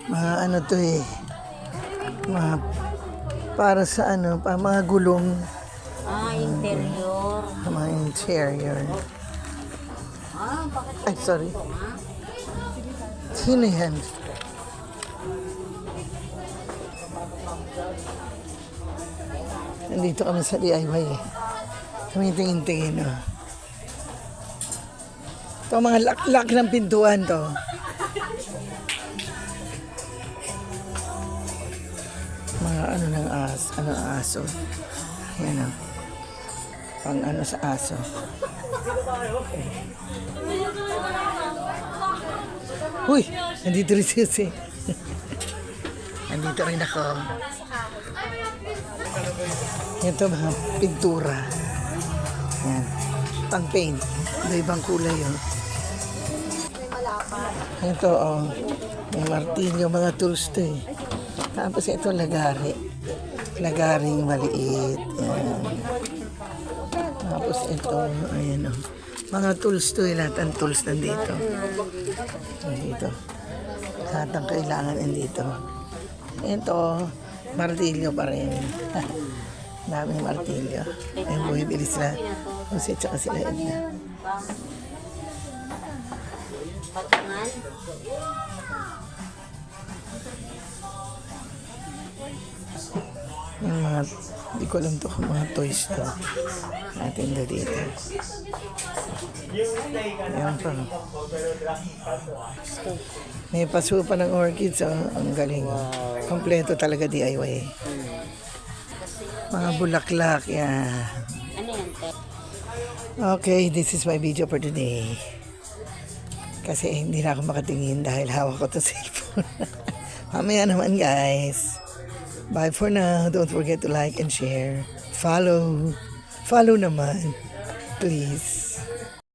Mga ano to eh. Mga, para sa ano, mga gulong. Interior. Mga interior. Bakit Ay, sorry. ito, ha? Sino yan? Nandito kami sa DIY eh. Tumitingin-tingin oh. Ito mga lak-lak ng pintuan to. Mga ano ng aso. Yan oh. Pang ano sa aso. Uy! Nandito rin si Nandito rin ako. Ito mga pintura. Yan. Pang paint. Iba-ibang kulay oh. Ito oh. May martilyo, mga tools to eh. Tapos ito lagari. Lagaring maliit. Yan. Tapos ito, ayan oh. Mga tools to eh. Lahat ang tools nandito. Nandito. Lahat ang kailangan nandito. Ito, martilyo pa rin. Daming martilyo. Ayun, bumibili sila. Kasi tsaka sila Edna. Patungan. Yung mga, di ko alam to kung mga toys to. Natin na dito. Ayan pa. May paso pa ng orchids. Oh. Ang galing. Kompleto talaga DIY. Mga bulaklak. Yan. Ano yan, te? Okay, this is my video for today. Kasi hindi na ako makatingin dahil hawak ko to cellphone. Mamaya naman guys. Bye for now. Don't forget to like and share. Follow. Follow naman. Please.